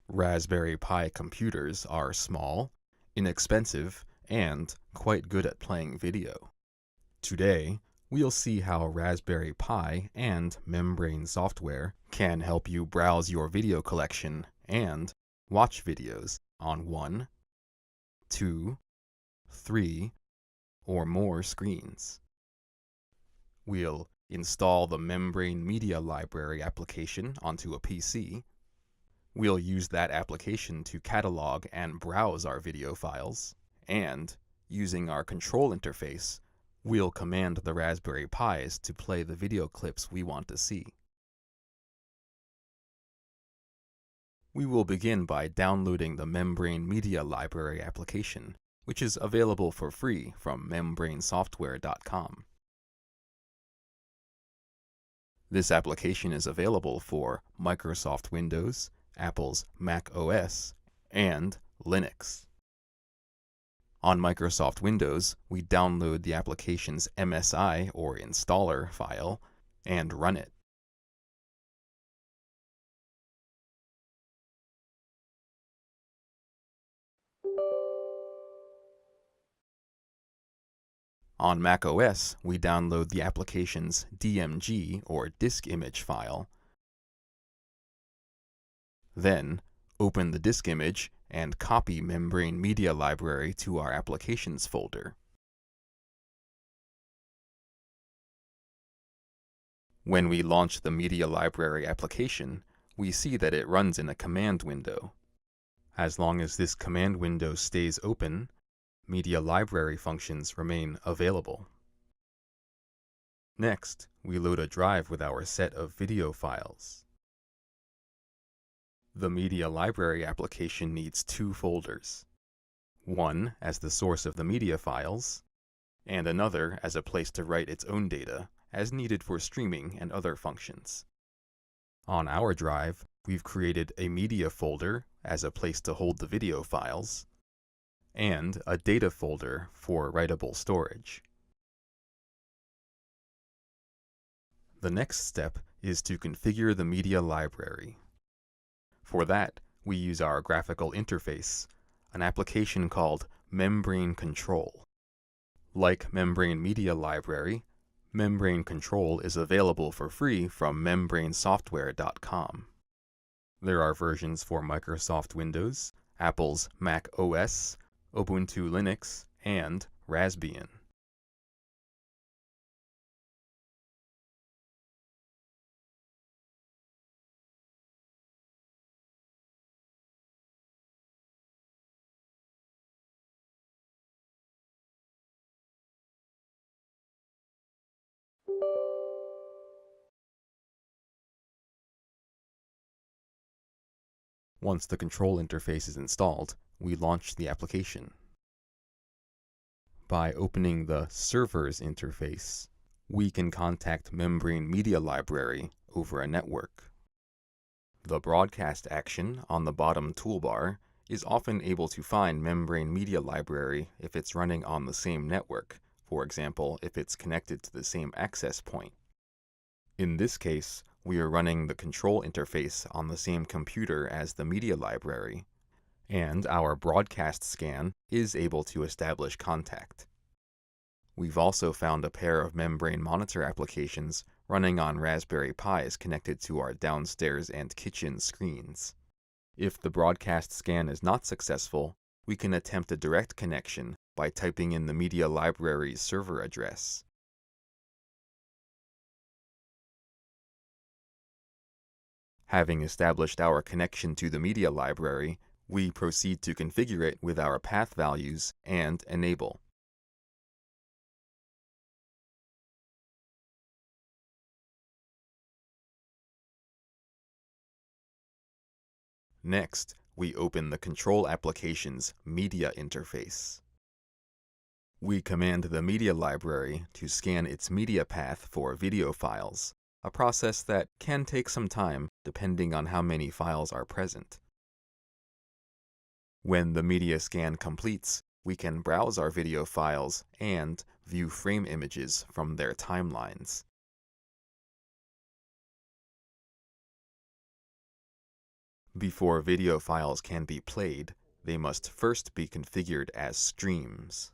Raspberry Pi computers are small, inexpensive, and quite good at playing video. Today, we'll see how Raspberry Pi and Membrane software can help you browse your video collection and watch videos on 1, 2, 3, or more screens. We'll install the Membrane Media Library application onto a PC. We'll use that application to catalog and browse our video files, and, using our control interface, we'll command the Raspberry Pis to play the video clips we want to see. We will begin by downloading the Membrane Media Library application, which is available for free from membranesoftware.com. This application is available for Microsoft Windows, Apple's Mac OS, and Linux. On Microsoft Windows, we download the application's MSI or installer file and run it. On Mac OS, we download the application's DMG or disk image file. Then, open the disk image and copy Membrane Media Library to our Applications folder. When we launch the Media Library application, we see that it runs in a command window. As long as this command window stays open, Media Library functions remain available. Next, we load a drive with our set of video files. The Media Library application needs 2 folders, one as the source of the media files, and another as a place to write its own data, as needed for streaming and other functions. On our drive, we've created a media folder as a place to hold the video files, and a data folder for writable storage. The next step is to configure the media library. For that, we use our graphical interface, an application called Membrane Control. Like Membrane Media Library, Membrane Control is available for free from membranesoftware.com. There are versions for Microsoft Windows, Apple's Mac OS, Ubuntu Linux, and Raspbian. Once the control interface is installed, we launch the application. By opening the Servers interface, we can contact Membrane Media Library over a network. The broadcast action on the bottom toolbar is often able to find Membrane Media Library if it's running on the same network, for example, if it's connected to the same access point. In this case, we are running the control interface on the same computer as the media library, and our broadcast scan is able to establish contact. We've also found a pair of Membrane monitor applications running on Raspberry Pis connected to our downstairs and kitchen screens. If the broadcast scan is not successful, we can attempt a direct connection by typing in the media library's server address. Having established our connection to the media library, we proceed to configure it with our path values and enable. Next, we open the control application's media interface. We command the media library to scan its media path for video files, a process that can take some time depending on how many files are present. When the media scan completes, we can browse our video files and view frame images from their timelines. Before video files can be played, they must first be configured as streams,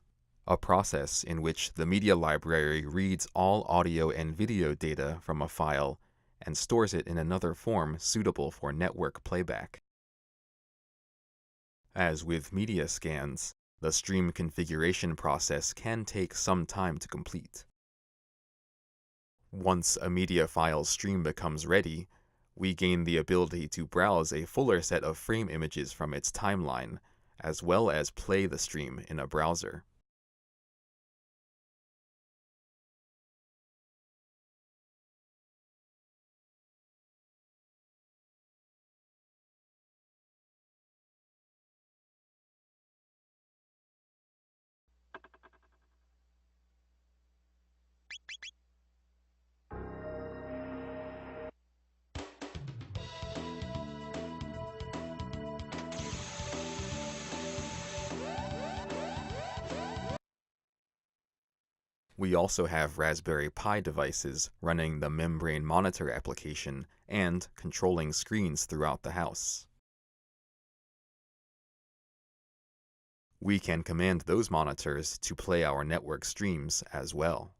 a process in which the media library reads all audio and video data from a file and stores it in another form suitable for network playback. As with media scans, the stream configuration process can take some time to complete. Once a media file's stream becomes ready, we gain the ability to browse a fuller set of frame images from its timeline, as well as play the stream in a browser. We also have Raspberry Pi devices running the Membrane Monitor application and controlling screens throughout the house. We can command those monitors to play our network streams as well.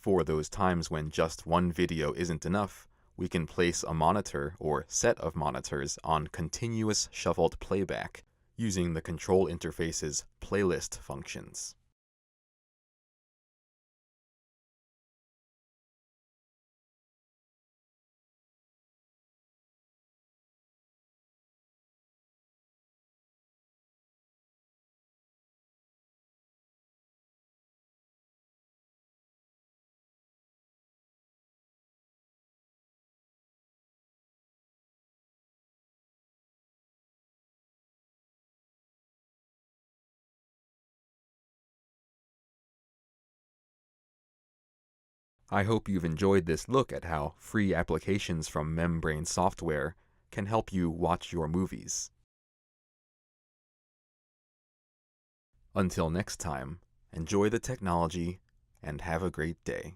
For those times when just one video isn't enough, we can place a monitor or set of monitors on continuous shuffled playback using the control interface's playlist functions. I hope you've enjoyed this look at how free applications from Membrane software can help you watch your movies. Until next time, enjoy the technology and have a great day.